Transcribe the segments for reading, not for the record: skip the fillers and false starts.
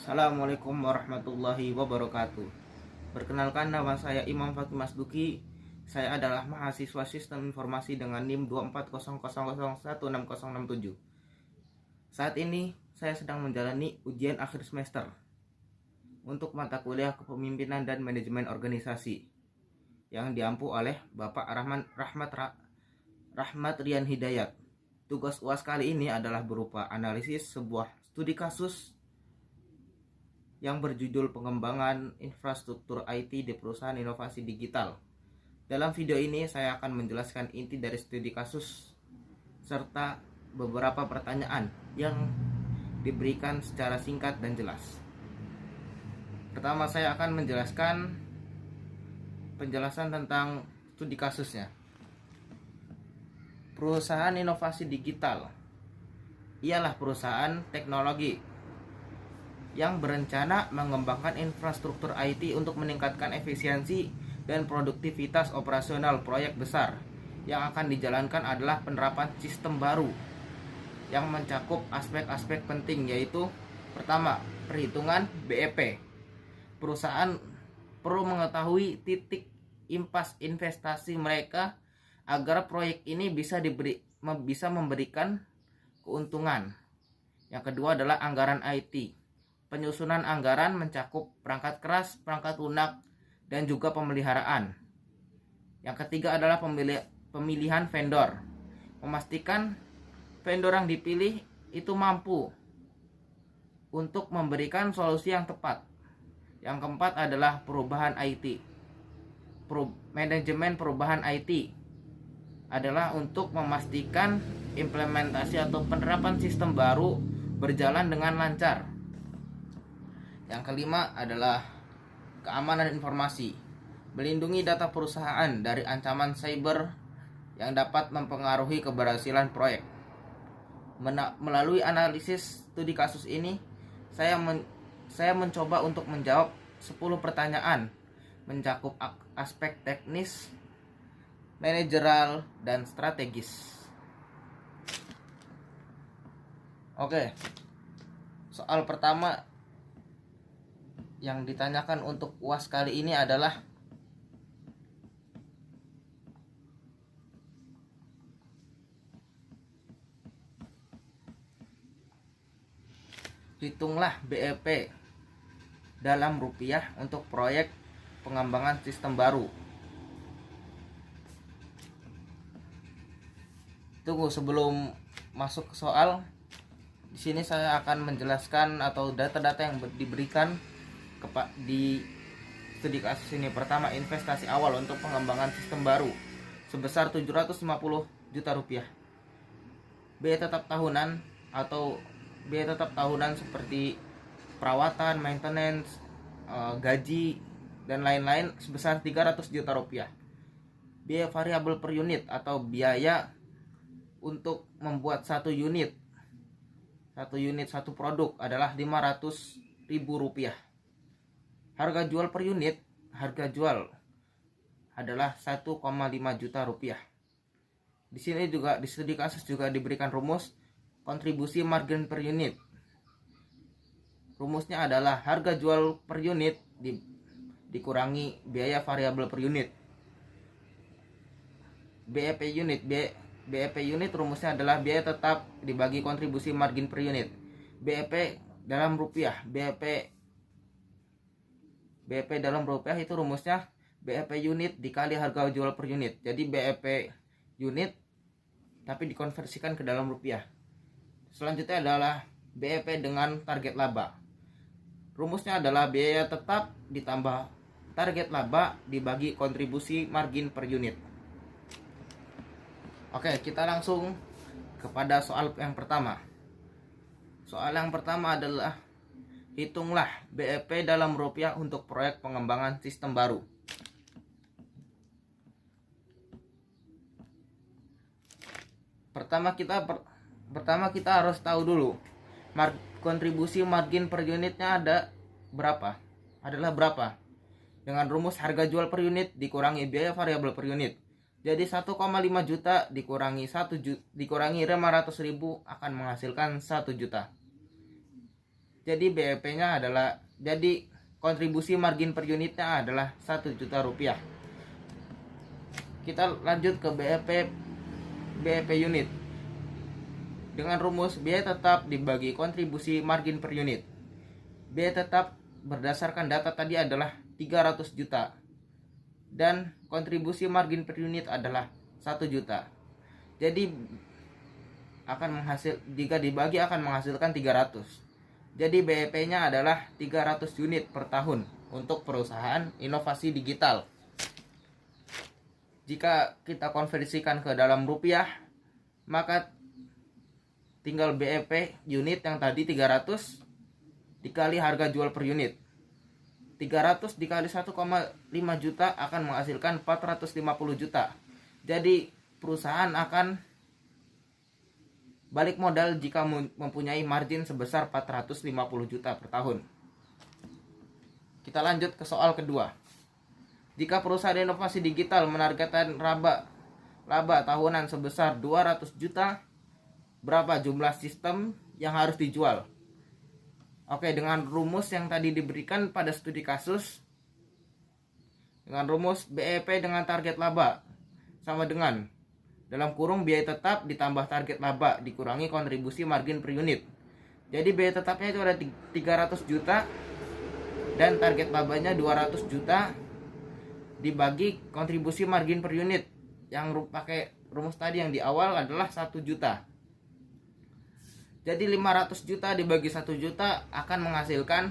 Assalamualaikum warahmatullahi wabarakatuh. Perkenalkan, nama saya Imam Fakih Masduki. Saya adalah mahasiswa Sistem Informasi dengan NIM 240001607. Saat ini saya sedang menjalani ujian akhir semester untuk mata kuliah Kepemimpinan dan Manajemen Organisasi yang diampu oleh Bapak Rahmat Rian Hidayat. Tugas UAS kali ini adalah berupa analisis sebuah studi kasus yang berjudul pengembangan infrastruktur IT di perusahaan inovasi digital. Dalam video ini saya akan menjelaskan inti dari studi kasus serta beberapa pertanyaan yang diberikan secara singkat dan jelas. Pertama, saya akan menjelaskan penjelasan tentang studi kasusnya. Perusahaan inovasi digital ialah perusahaan teknologi yang berencana mengembangkan infrastruktur IT untuk meningkatkan efisiensi dan produktivitas operasional. Proyek besar yang akan dijalankan adalah penerapan sistem baru yang mencakup aspek-aspek penting, yaitu pertama, perhitungan BEP. Perusahaan perlu mengetahui titik impas investasi mereka agar proyek ini bisa memberikan keuntungan. Yang kedua adalah anggaran IT. Penyusunan anggaran mencakup perangkat keras, perangkat lunak, dan juga pemeliharaan. Yang ketiga adalah pemilihan vendor. Memastikan vendor yang dipilih itu mampu untuk memberikan solusi yang tepat. Yang keempat adalah perubahan IT. Manajemen perubahan IT adalah untuk memastikan implementasi atau penerapan sistem baru berjalan dengan lancar. Yang kelima adalah keamanan informasi, melindungi data perusahaan dari ancaman cyber yang dapat mempengaruhi keberhasilan proyek. Melalui analisis studi kasus ini, saya mencoba untuk menjawab 10 pertanyaan, mencakup aspek teknis, manajerial, dan strategis. Oke, soal pertama yang ditanyakan untuk UAS kali ini adalah hitunglah BEP dalam rupiah untuk proyek pengembangan sistem baru. Tunggu, sebelum masuk ke soal, di sini saya akan menjelaskan atau data-data yang diberikan di studi kasus ini. Pertama, investasi awal untuk pengembangan sistem baru sebesar 750 juta rupiah. Biaya tetap tahunan atau biaya tetap tahunan seperti perawatan, maintenance, gaji, dan lain-lain sebesar 300 juta rupiah. Biaya variabel per unit atau biaya untuk membuat satu unit satu produk adalah 500.000 rupiah. Harga jual per unit, harga jual adalah 1,5 juta rupiah. Di sini juga di studi kasus juga diberikan rumus kontribusi margin per unit. Rumusnya adalah harga jual per unit dikurangi biaya variabel per unit. BEP unit rumusnya adalah biaya tetap dibagi kontribusi margin per unit. BEP dalam rupiah, BEP dalam rupiah itu rumusnya BEP unit dikali harga jual per unit. Jadi BEP unit tapi dikonversikan ke dalam rupiah. Selanjutnya adalah BEP dengan target laba. Rumusnya adalah biaya tetap ditambah target laba dibagi kontribusi margin per unit. Oke, kita langsung kepada soal yang pertama. Soal yang pertama adalah hitunglah BEP dalam rupiah untuk proyek pengembangan sistem baru. Pertama kita harus tahu dulu kontribusi margin per unitnya adalah berapa. Dengan rumus harga jual per unit dikurangi biaya variabel per unit. Jadi 1,5 juta dikurangi 500.000 akan menghasilkan 1 juta. Jadi BEP-nya adalah, jadi kontribusi margin per unitnya adalah 1 juta rupiah. Kita lanjut ke BEP unit. Dengan rumus biaya tetap dibagi kontribusi margin per unit. Biaya tetap berdasarkan data tadi adalah 300 juta dan kontribusi margin per unit adalah 1 juta. Jadi jika dibagi akan menghasilkan 300. Jadi BEP-nya adalah 300 unit per tahun untuk perusahaan inovasi digital. Jika kita konversikan ke dalam rupiah, maka tinggal BEP unit yang tadi 300 dikali harga jual per unit. 300 dikali 1,5 juta akan menghasilkan 450 juta. Jadi perusahaan akan balik modal jika mempunyai margin sebesar 450 juta per tahun. Kita lanjut ke soal kedua. Jika perusahaan inovasi digital menargetkan laba tahunan sebesar 200 juta, berapa jumlah sistem yang harus dijual? Oke, dengan rumus yang tadi diberikan pada studi kasus, dengan rumus BEP dengan target laba sama dengan dalam kurung biaya tetap ditambah target laba dikurangi kontribusi margin per unit. Jadi biaya tetapnya itu ada 300 juta dan target labanya 200 juta dibagi kontribusi margin per unit yang pakai rumus tadi yang di awal adalah 1 juta. Jadi 500 juta dibagi 1 juta akan menghasilkan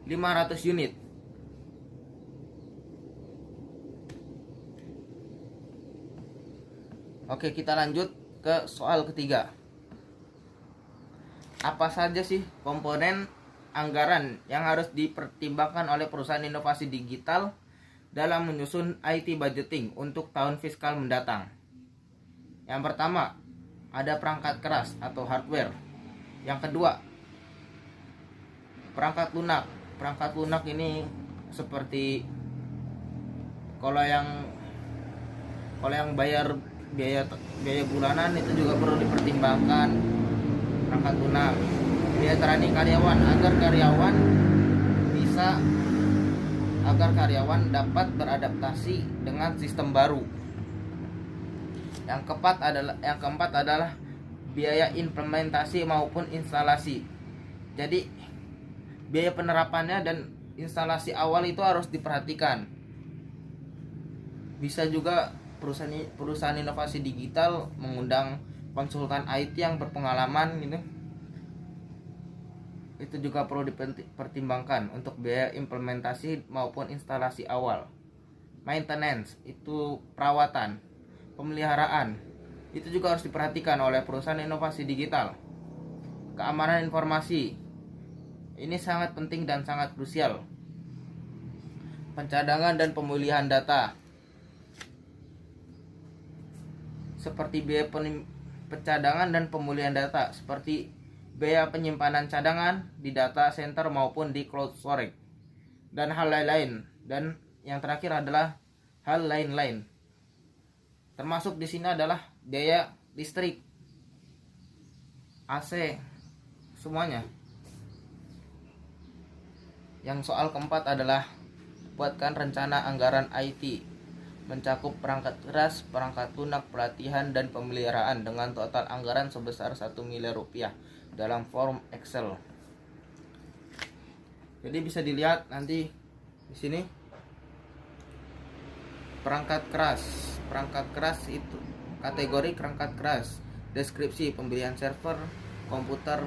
500 unit. Oke, kita lanjut ke soal ketiga. Apa saja sih komponen anggaran yang harus dipertimbangkan oleh perusahaan inovasi digital dalam menyusun IT budgeting untuk tahun fiskal mendatang? Yang pertama, ada perangkat keras atau hardware. Yang kedua, perangkat lunak. Perangkat lunak ini seperti kalau yang bayar biaya bulanan itu juga perlu dipertimbangkan perangkat lunak. Biaya training karyawan agar karyawan dapat beradaptasi dengan sistem baru. Yang keempat adalah biaya implementasi maupun instalasi. Jadi biaya penerapannya dan instalasi awal itu harus diperhatikan. Bisa juga perusahaan inovasi digital mengundang konsultan IT yang berpengalaman gitu. Itu juga perlu dipertimbangkan untuk biaya implementasi maupun instalasi awal. Maintenance itu perawatan, pemeliharaan itu juga harus diperhatikan oleh perusahaan inovasi digital. Keamanan informasi ini sangat penting dan sangat krusial. Pencadangan dan pemulihan data seperti biaya pencadangan dan pemulihan data, seperti biaya penyimpanan cadangan di data center maupun di cloud storage, dan hal lain-lain. Dan yang terakhir adalah hal lain-lain. Termasuk di sini adalah biaya listrik, AC, semuanya. Yang soal keempat adalah buatkan rencana anggaran IT mencakup perangkat keras, perangkat lunak, pelatihan, dan pemeliharaan dengan total anggaran sebesar 1 miliar rupiah dalam form Excel. Jadi bisa dilihat nanti di sini perangkat keras itu kategori perangkat keras, deskripsi pembelian server, komputer,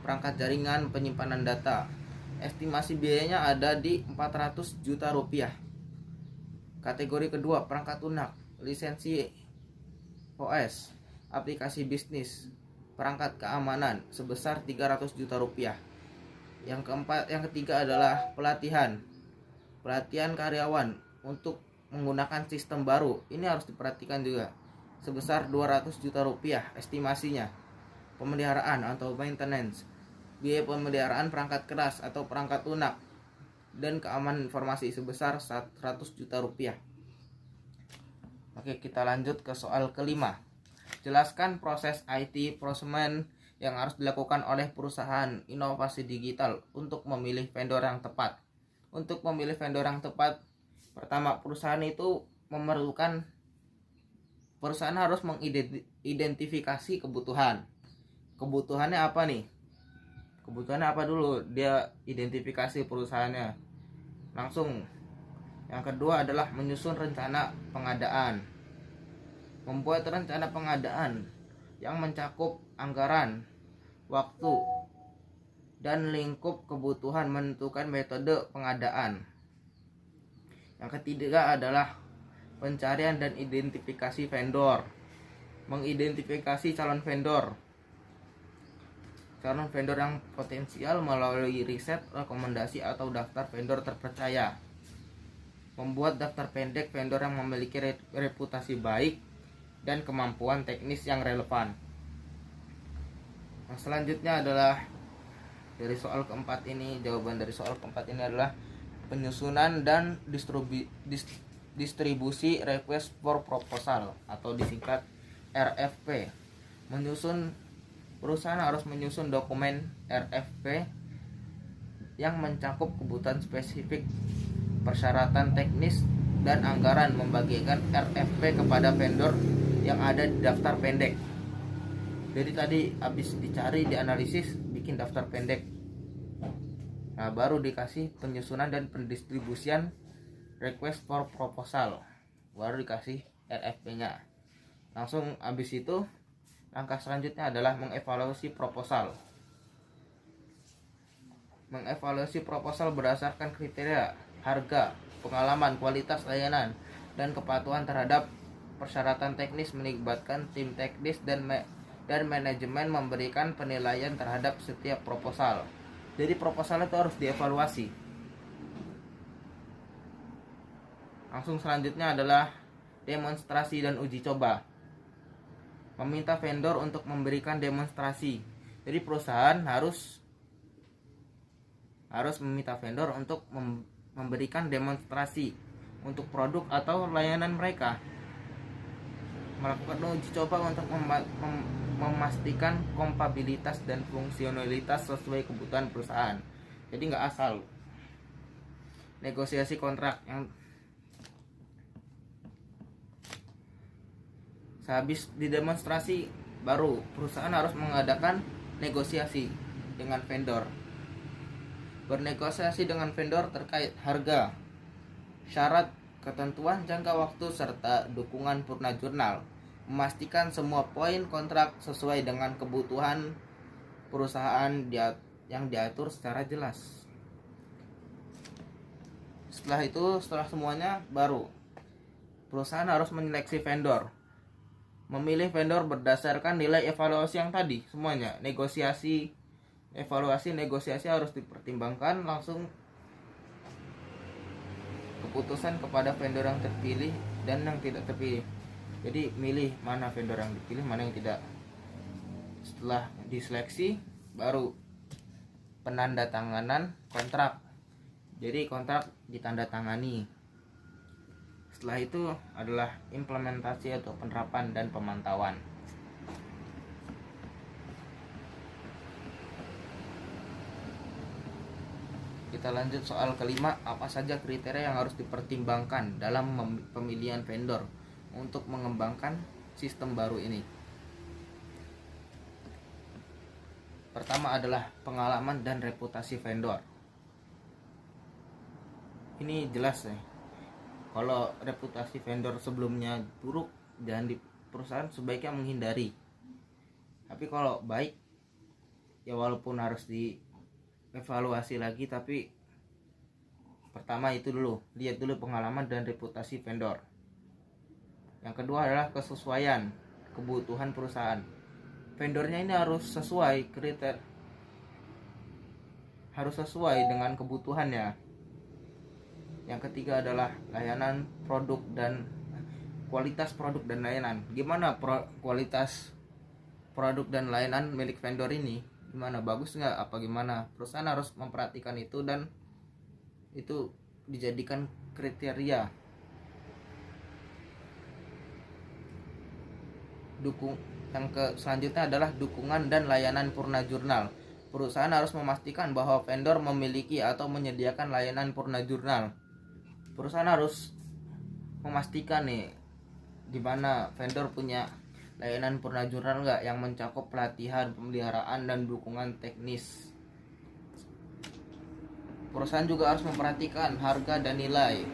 perangkat jaringan, penyimpanan data. Estimasi biayanya ada di 400 juta rupiah. Kategori kedua, perangkat lunak, lisensi OS, aplikasi bisnis, perangkat keamanan sebesar 300 juta rupiah. Yang ketiga adalah pelatihan karyawan untuk menggunakan sistem baru. Ini harus diperhatikan juga, sebesar 200 juta rupiah estimasinya. Pemeliharaan atau maintenance, biaya pemeliharaan perangkat keras atau perangkat lunak dan keamanan informasi sebesar 100 juta rupiah. Oke, kita lanjut ke soal kelima. Jelaskan proses IT procurement yang harus dilakukan oleh perusahaan inovasi digital untuk memilih vendor yang tepat. Untuk memilih vendor yang tepat, pertama perusahaan harus mengidentifikasi kebutuhan. Kebutuhannya apa nih? Kebutuhannya apa dulu? Dia identifikasi perusahaannya. Langsung. Yang kedua adalah menyusun rencana pengadaan. Membuat rencana pengadaan yang mencakup anggaran, waktu, dan lingkup kebutuhan, menentukan metode pengadaan. Yang ketiga adalah pencarian dan identifikasi vendor. Mengidentifikasi calon vendor yang potensial melalui riset, rekomendasi, atau daftar vendor terpercaya. Membuat daftar pendek vendor yang memiliki reputasi baik dan kemampuan teknis yang relevan. Nah, selanjutnya adalah dari soal keempat ini, jawaban dari soal keempat ini adalah penyusunan dan distribusi request for proposal atau disingkat RFP. Perusahaan harus menyusun dokumen RFP yang mencakup kebutuhan spesifik, persyaratan teknis, dan anggaran. Membagikan RFP kepada vendor yang ada di daftar pendek. Jadi tadi habis dicari, dianalisis, bikin daftar pendek. Nah, baru dikasih penyusunan dan pendistribusian request for proposal, baru dikasih RFP-nya. Langsung habis itu langkah selanjutnya adalah mengevaluasi proposal. Mengevaluasi proposal berdasarkan kriteria, harga, pengalaman, kualitas layanan, dan kepatuhan terhadap persyaratan teknis. Melibatkan tim teknis dan manajemen memberikan penilaian terhadap setiap proposal. Jadi proposal itu harus dievaluasi. Langsung selanjutnya adalah demonstrasi dan uji coba. Meminta vendor untuk memberikan demonstrasi. Jadi perusahaan harus meminta vendor untuk memberikan demonstrasi untuk produk atau layanan mereka. Melakukan uji coba untuk memastikan kompatibilitas dan fungsionalitas sesuai kebutuhan perusahaan. Jadi nggak asal. Negosiasi kontrak. Yang sehabis didemonstrasi, baru perusahaan harus mengadakan negosiasi dengan vendor. Bernegosiasi dengan vendor terkait harga, syarat, ketentuan jangka waktu, serta dukungan purna jurnal. Memastikan semua poin kontrak sesuai dengan kebutuhan perusahaan yang diatur secara jelas. Setelah semuanya, baru perusahaan harus menyeleksi vendor. Memilih vendor berdasarkan nilai evaluasi yang tadi semuanya. Negosiasi harus dipertimbangkan. Langsung keputusan kepada vendor yang terpilih dan yang tidak terpilih. Jadi milih mana vendor yang dipilih, mana yang tidak. Setelah diseleksi, baru penandatanganan kontrak. Jadi kontrak ditandatangani. Setelah itu adalah implementasi atau penerapan dan pemantauan. Kita lanjut soal kelima. Apa saja kriteria yang harus dipertimbangkan dalam pemilihan vendor untuk mengembangkan sistem baru ini? Pertama adalah pengalaman dan reputasi vendor. Ini jelas ya. Kalau reputasi vendor sebelumnya buruk, dan di perusahaan sebaiknya menghindari. Tapi kalau baik, ya walaupun harus dievaluasi lagi, tapi pertama itu dulu, lihat dulu pengalaman dan reputasi vendor. Yang kedua adalah kesesuaian kebutuhan perusahaan. Vendornya ini harus sesuai kriteria, harus sesuai dengan kebutuhannya. Yang ketiga adalah layanan produk dan kualitas produk dan layanan. Gimana kualitas produk dan layanan milik vendor ini? Gimana, bagus nggak? Apa gimana? Perusahaan harus memperhatikan itu, dan itu dijadikan kriteria. Selanjutnya adalah dukungan dan layanan purna jurnal. Perusahaan harus memastikan bahwa vendor memiliki atau menyediakan layanan purna jurnal. Perusahaan harus memastikan nih di mana vendor punya layanan purna jurnal nggak yang mencakup pelatihan, pemeliharaan, dan dukungan teknis. Perusahaan juga harus memperhatikan harga dan nilai.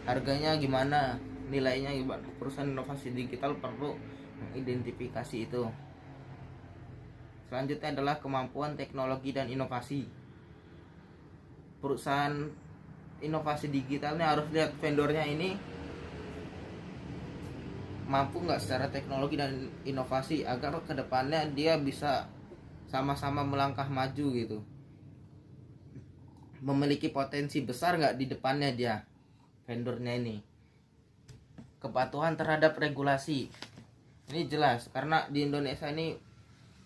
Harganya gimana, nilainya gimana. Perusahaan inovasi digital perlu mengidentifikasi itu. Selanjutnya adalah kemampuan teknologi dan inovasi. Perusahaan inovasi digitalnya harus lihat vendornya ini mampu nggak secara teknologi dan inovasi agar kedepannya dia bisa sama-sama melangkah maju gitu. Memiliki potensi besar nggak di depannya dia vendornya ini. Kepatuhan terhadap regulasi ini jelas karena di Indonesia ini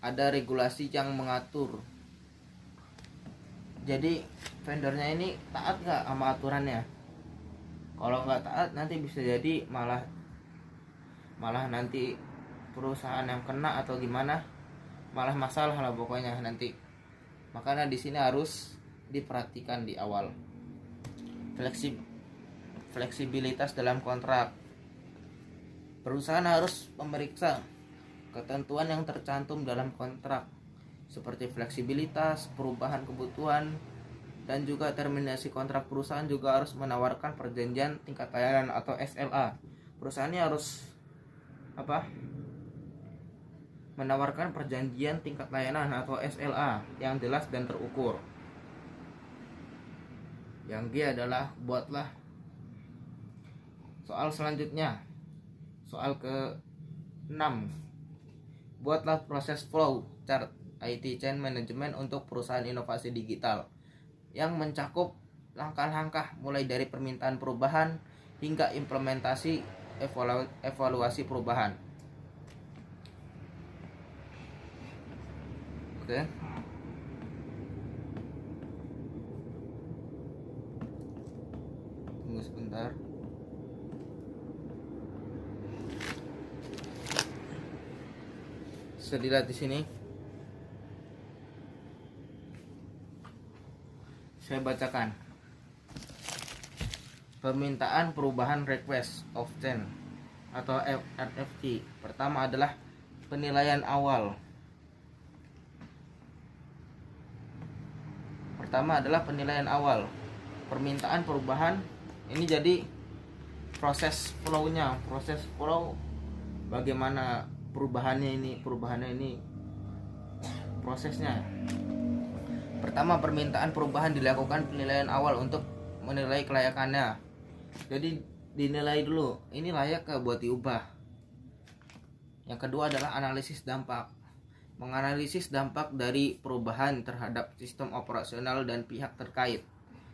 ada regulasi yang mengatur. Jadi vendornya ini taat nggak sama aturannya. Kalau nggak taat nanti bisa jadi malah nanti perusahaan yang kena atau gimana, malah masalah lah pokoknya nanti. Makanya di sini harus diperhatikan di awal. Fleksibilitas dalam kontrak. Perusahaan harus memeriksa ketentuan yang tercantum dalam kontrak seperti fleksibilitas, perubahan kebutuhan, dan juga terminasi kontrak. Perusahaan juga harus menawarkan perjanjian tingkat layanan atau SLA. Perusahaannya harus menawarkan perjanjian tingkat layanan atau SLA yang jelas dan terukur. Yang G adalah buatlah soal selanjutnya. Soal ke-6. Buatlah proses flow chart IT Chain Management untuk perusahaan inovasi digital yang mencakup langkah-langkah mulai dari permintaan perubahan hingga implementasi evaluasi perubahan. Oke. Tunggu sebentar. Bisa dilihat di sini. Saya bacakan. Permintaan perubahan request of change atau RFC. Pertama adalah penilaian awal. Permintaan perubahan ini jadi proses flow-nya, bagaimana perubahannya ini prosesnya. Pertama, permintaan perubahan dilakukan penilaian awal untuk menilai kelayakannya. Jadi dinilai dulu, ini layak ke buat diubah. Yang kedua adalah analisis dampak. Menganalisis dampak dari perubahan terhadap sistem operasional dan pihak terkait.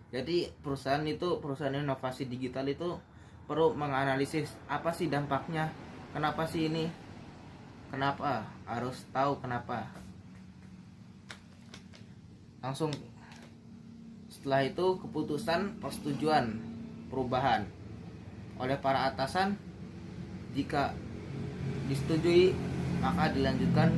Jadi perusahaan inovasi digital itu perlu menganalisis apa sih dampaknya, kenapa sih ini, kenapa, harus tahu kenapa. Langsung setelah itu keputusan persetujuan perubahan oleh para atasan. Jika disetujui maka dilanjutkan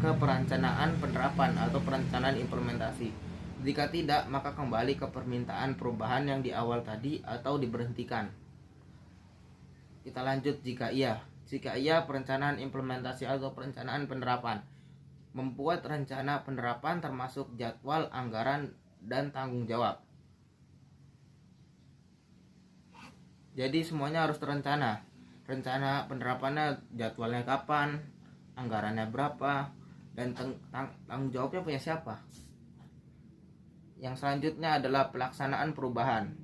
ke perencanaan penerapan atau perencanaan implementasi. Jika tidak maka kembali ke permintaan perubahan yang di awal tadi atau diberhentikan. Kita lanjut jika iya. Jika iya, perencanaan implementasi atau perencanaan penerapan. Membuat rencana penerapan termasuk jadwal, anggaran, dan tanggung jawab. Jadi semuanya harus terencana. Rencana penerapannya, jadwalnya kapan, anggarannya berapa, dan tanggung jawabnya punya siapa. Yang selanjutnya adalah pelaksanaan perubahan.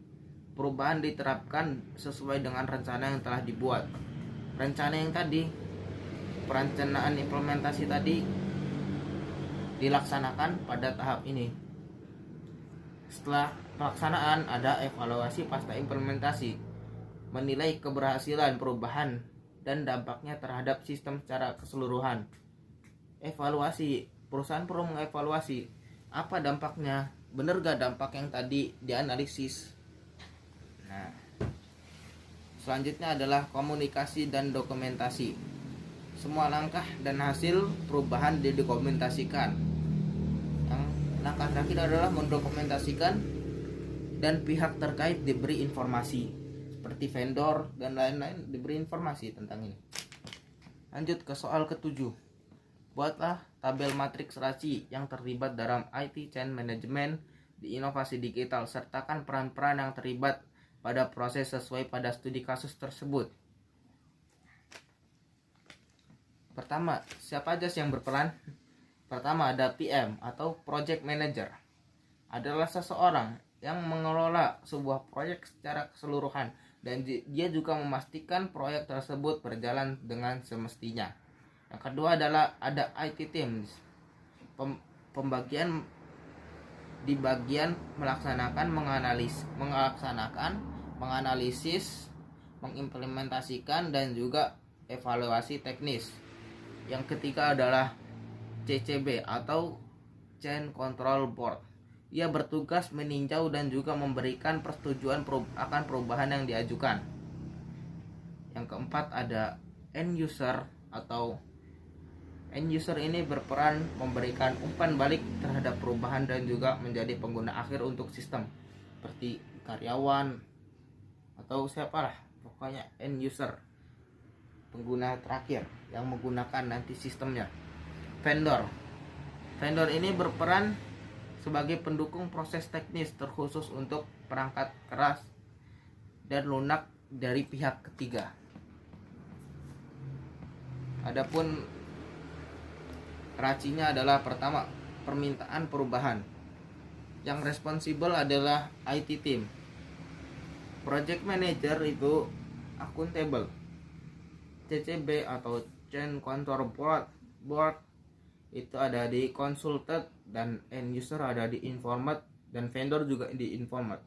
Perubahan diterapkan sesuai dengan rencana yang telah dibuat. Rencana yang tadi, perencanaan implementasi tadi dilaksanakan pada tahap ini. Setelah pelaksanaan ada evaluasi pasca implementasi, menilai keberhasilan perubahan dan dampaknya terhadap sistem secara keseluruhan. Evaluasi, perusahaan perlu mengevaluasi apa dampaknya, bener gak dampak yang tadi dianalisis. Nah, selanjutnya adalah komunikasi dan dokumentasi. semua langkah dan hasil perubahan didokumentasikan. Yang langkah terakhir adalah mendokumentasikan dan pihak terkait diberi informasi, seperti vendor dan lain-lain diberi informasi tentang ini. Lanjut ke soal ketujuh. Buatlah tabel matriks raci yang terlibat dalam IT Chain Management di inovasi digital, sertakan peran-peran yang terlibat pada proses sesuai pada studi kasus tersebut. Pertama, siapa aja yang berperan? Pertama ada PM atau Project Manager. Adalah seseorang yang mengelola sebuah proyek secara keseluruhan dan dia juga memastikan proyek tersebut berjalan dengan semestinya. Yang kedua adalah ada IT team. Pembagian di bagian melaksanakan, menganalisis, mengimplementasikan dan juga evaluasi teknis. Yang ketiga adalah CCB atau Chain Control Board. Ia bertugas meninjau dan juga memberikan persetujuan akan perubahan yang diajukan. Yang keempat ada end user atau end user ini berperan memberikan umpan balik terhadap perubahan dan juga menjadi pengguna akhir untuk sistem, seperti karyawan atau siapalah, pokoknya end user, pengguna terakhir yang menggunakan nanti sistemnya. Vendor ini berperan sebagai pendukung proses teknis terkhusus untuk perangkat keras dan lunak dari pihak ketiga. Adapun racinya adalah pertama, permintaan perubahan. Yang responsibel adalah IT team. Project manager itu accountable. CCB atau Chain Control Board itu ada di consulted dan end user ada di informed dan vendor juga di informed.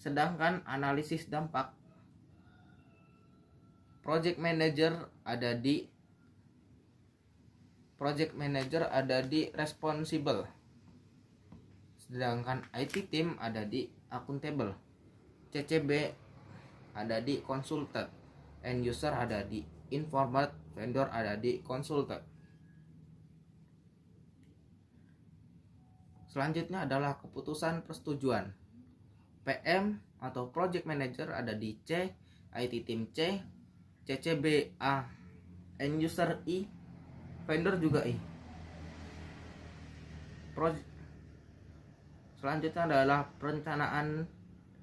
Sedangkan analisis dampak, project manager ada di responsible, sedangkan IT team ada di accountable, CCB ada di consulted, end user ada di informed, vendor ada di consulted. Selanjutnya adalah keputusan persetujuan. PM atau project manager ada di C, IT team C, CCB A, end user I, vendor juga I. Selanjutnya adalah perencanaan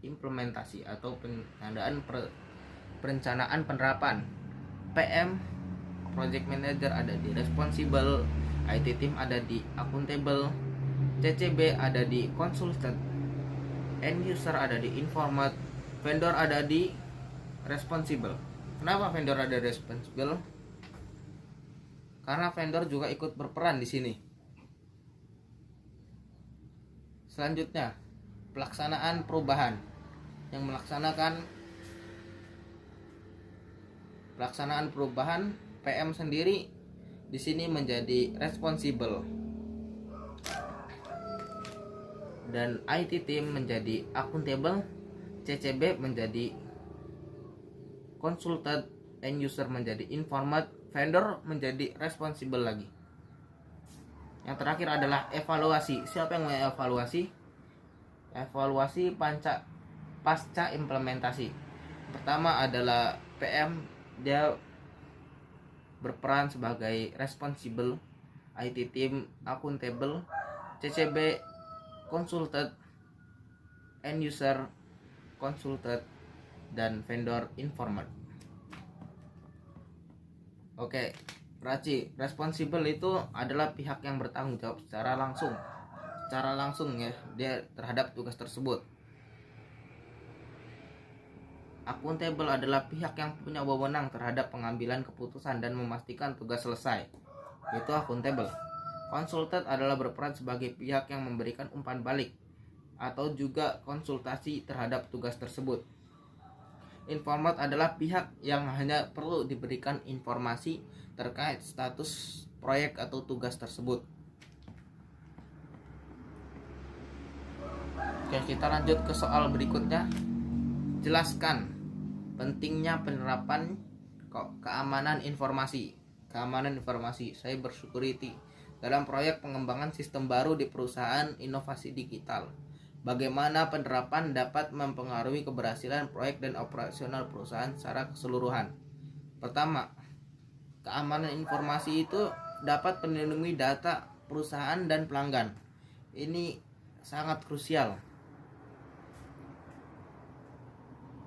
implementasi atau perencanaan penerapan. PM project manager ada di responsible, IT team ada di accountable, CCB ada di consultant, end user ada di informed, vendor ada di responsible. Kenapa vendor ada responsible? Karena vendor juga ikut berperan di sini. Selanjutnya, pelaksanaan perubahan. Yang pelaksanaan perubahan, PM sendiri di sini menjadi responsible dan IT team menjadi accountable, CCB menjadi consulted, end user menjadi informed, vendor menjadi responsible lagi. Yang terakhir adalah evaluasi. Siapa yang mengevaluasi? Evaluasi pasca implementasi. Pertama adalah PM, dia berperan sebagai responsible, IT team accountable, CCB consulted, end user consulted, dan vendor informed. Oke, raci responsible itu adalah pihak yang bertanggung jawab secara langsung ya dia terhadap tugas tersebut. Accountable adalah pihak yang punya wewenang terhadap pengambilan keputusan dan memastikan tugas selesai, yaitu accountable. Consulted adalah berperan sebagai pihak yang memberikan umpan balik atau juga konsultasi terhadap tugas tersebut. Informed adalah pihak yang hanya perlu diberikan informasi terkait status proyek atau tugas tersebut. Oke, kita lanjut ke soal berikutnya. Jelaskan pentingnya penerapan keamanan informasi. keamanan informasi cyber security dalam proyek pengembangan sistem baru di perusahaan inovasi digital. Bagaimana penerapan dapat mempengaruhi keberhasilan proyek dan operasional perusahaan secara keseluruhan. Pertama, keamanan informasi itu dapat melindungi data perusahaan dan pelanggan. Ini sangat krusial.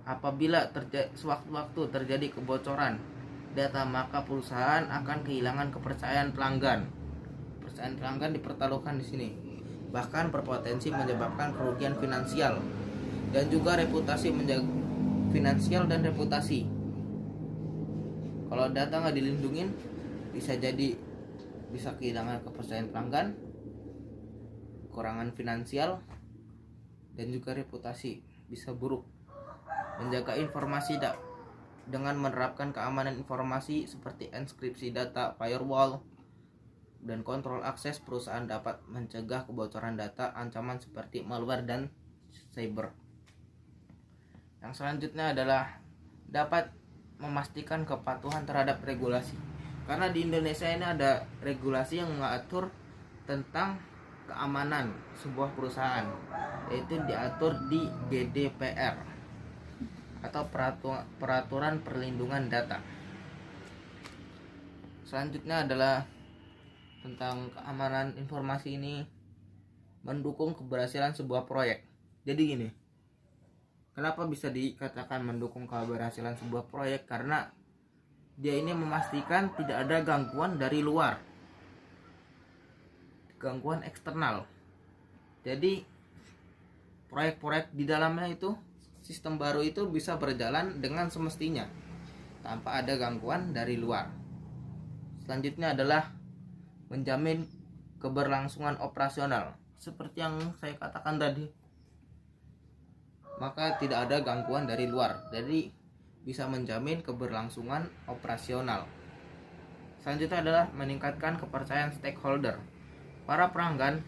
Apabila sewaktu-waktu terjadi kebocoran data, maka perusahaan akan kehilangan kepercayaan pelanggan. Kepercayaan pelanggan dipertaruhkan di sini. Bahkan berpotensi menyebabkan kerugian finansial dan juga reputasi finansial dan reputasi. Kalau data nggak dilindungin, bisa kehilangan kepercayaan pelanggan, kekurangan finansial, dan juga reputasi bisa buruk. Menjaga informasi dengan menerapkan keamanan informasi seperti enkripsi data, firewall, dan kontrol akses, perusahaan dapat mencegah kebocoran data, ancaman seperti malware dan cyber. Yang selanjutnya adalah dapat memastikan kepatuhan terhadap regulasi. Karena di Indonesia ini ada regulasi yang mengatur tentang keamanan sebuah perusahaan, yaitu diatur di GDPR atau peraturan perlindungan data. Selanjutnya adalah tentang keamanan informasi ini mendukung keberhasilan sebuah proyek. Jadi gini, kenapa bisa dikatakan mendukung keberhasilan sebuah proyek? Karena dia ini memastikan tidak ada gangguan dari luar, gangguan eksternal. Jadi proyek-proyek di dalamnya itu, sistem baru itu bisa berjalan dengan semestinya tanpa ada gangguan dari luar. Selanjutnya adalah menjamin keberlangsungan operasional. Seperti yang saya katakan tadi, maka tidak ada gangguan dari luar, jadi bisa menjamin keberlangsungan operasional. Selanjutnya adalah meningkatkan kepercayaan stakeholder. Para pelanggan,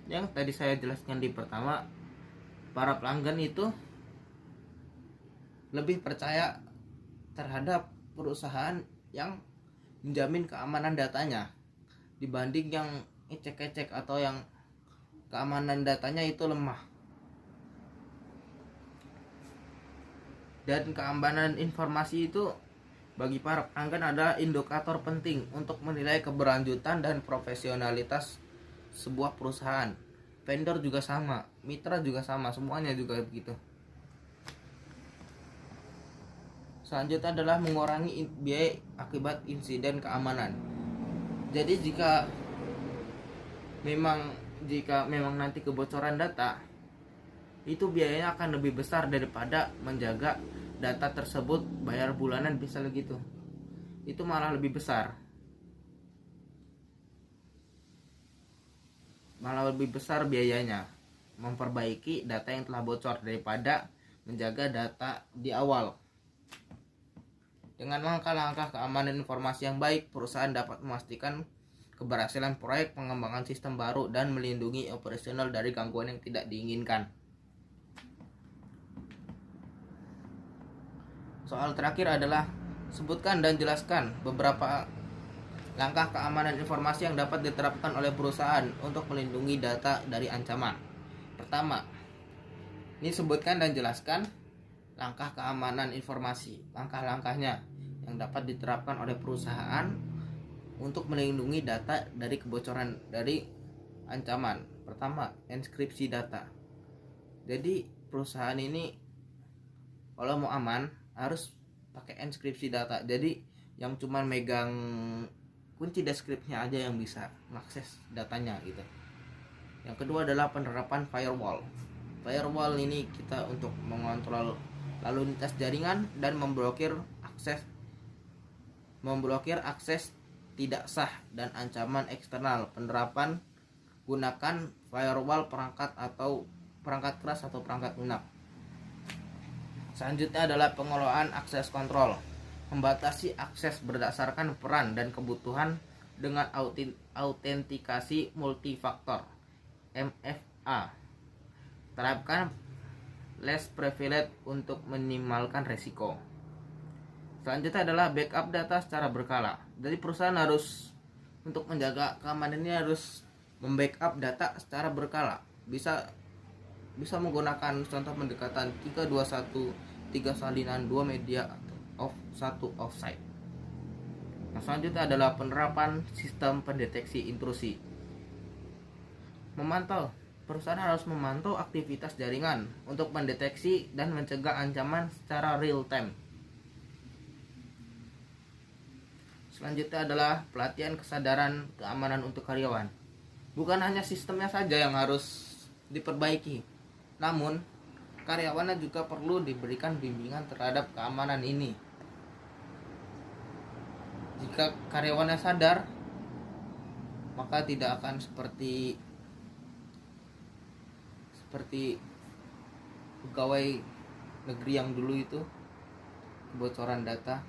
yang tadi saya jelaskan di pertama, para pelanggan itu lebih percaya terhadap perusahaan yang menjamin keamanan datanya dibanding yang ecek-ecek atau yang keamanan datanya itu lemah. Dan keamanan informasi itu bagi para pelanggan adalah indikator penting untuk menilai keberlanjutan dan profesionalitas sebuah perusahaan. Vendor juga sama, mitra juga sama, semuanya juga begitu. Selanjutnya adalah mengurangi biaya akibat insiden keamanan. Jadi jika memang nanti kebocoran data, itu biayanya akan lebih besar daripada menjaga data tersebut bayar bulanan misalnya gitu. Itu malah lebih besar. Malah lebih besar biayanya memperbaiki data yang telah bocor daripada menjaga data di awal. Dengan langkah-langkah keamanan informasi yang baik, perusahaan dapat memastikan keberhasilan proyek pengembangan sistem baru dan melindungi operasional dari gangguan yang tidak diinginkan. Soal terakhir adalah sebutkan dan jelaskan beberapa langkah keamanan informasi yang dapat diterapkan oleh perusahaan untuk melindungi data dari ancaman. Pertama, ini sebutkan dan jelaskan langkah keamanan informasi, langkah-langkahnya yang dapat diterapkan oleh perusahaan untuk melindungi data dari kebocoran dari ancaman. Pertama, enkripsi data. Jadi perusahaan ini kalau mau aman harus pakai enkripsi data. Jadi yang cuma megang kunci deskripsinya aja yang bisa mengakses datanya gitu. Yang kedua adalah penerapan firewall. Firewall ini kita untuk mengontrol lalu lintas jaringan dan memblokir akses tidak sah dan ancaman eksternal. Penerapan gunakan firewall perangkat keras atau perangkat lunak. Selanjutnya adalah pengelolaan akses kontrol. Membatasi akses berdasarkan peran dan kebutuhan dengan autentikasi multifaktor MFA. Terapkan less privilege untuk minimalkan resiko. Selanjutnya adalah backup data secara berkala. Jadi perusahaan harus, untuk menjaga keamanan ini, harus membackup data secara berkala. Bisa menggunakan contoh pendekatan 321, 3 salinan, 2 media, off 1 offsite. Nah, selanjutnya adalah penerapan sistem pendeteksi intrusi. Memantau. Perusahaan harus memantau aktivitas jaringan untuk mendeteksi dan mencegah ancaman secara real time. Selanjutnya adalah pelatihan kesadaran keamanan untuk karyawan. Bukan hanya sistemnya saja yang harus diperbaiki, namun karyawannya juga perlu diberikan bimbingan terhadap keamanan ini. Jika karyawannya sadar, maka tidak akan seperti pegawai negeri yang dulu itu, kebocoran data.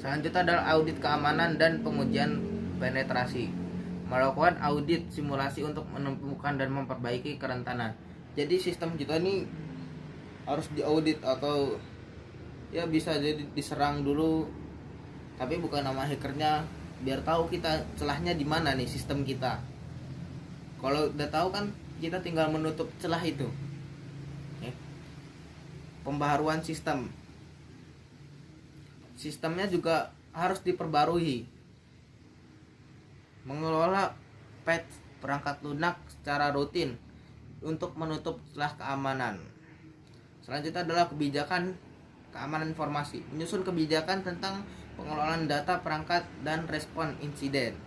Selanjutnya adalah audit keamanan dan pengujian penetrasi. Melakukan audit simulasi untuk menemukan dan memperbaiki kerentanan. Jadi sistem kita ini harus diaudit, atau ya bisa jadi diserang dulu, tapi bukan nama hackernya, biar tahu kita celahnya di mana nih sistem kita. Kalau udah tahu kan kita tinggal menutup celah itu. Pembaharuan sistemnya juga harus diperbarui. Mengelola patch perangkat lunak secara rutin untuk menutup celah keamanan. Selanjutnya adalah kebijakan keamanan informasi, menyusun kebijakan tentang pengelolaan data perangkat dan respon insiden.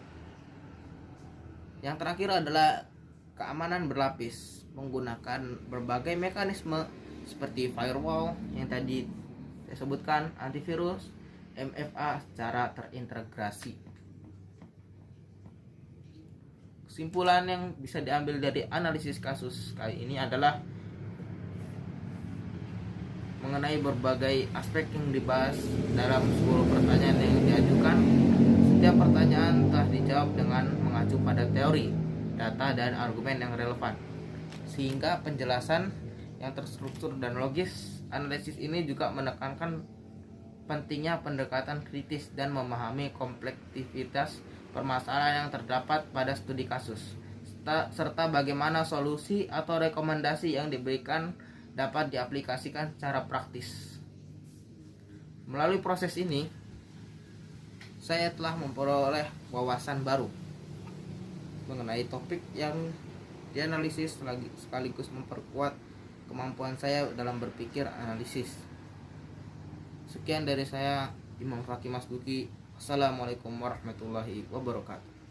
Yang terakhir adalah keamanan berlapis, menggunakan berbagai mekanisme seperti firewall yang tadi saya sebutkan, antivirus, MFA secara terintegrasi. Kesimpulan yang bisa diambil dari analisis kasus kali ini adalah mengenai berbagai aspek yang dibahas dalam 10 pertanyaan yang diajukan. Setiap pertanyaan telah dijawab dengan mengacu pada teori, data, dan argumen yang relevan, sehingga penjelasan yang terstruktur dan logis. Analisis ini juga menekankan pentingnya pendekatan kritis dan memahami kompleksitas permasalahan yang terdapat pada studi kasus, serta bagaimana solusi atau rekomendasi yang diberikan dapat diaplikasikan secara praktis. Melalui proses ini, saya telah memperoleh wawasan baru mengenai topik yang dianalisis, sekaligus memperkuat kemampuan saya dalam berpikir analisis. Sekian dari saya, Imam Fakih Mas Duki. Assalamualaikum warahmatullahi wabarakatuh.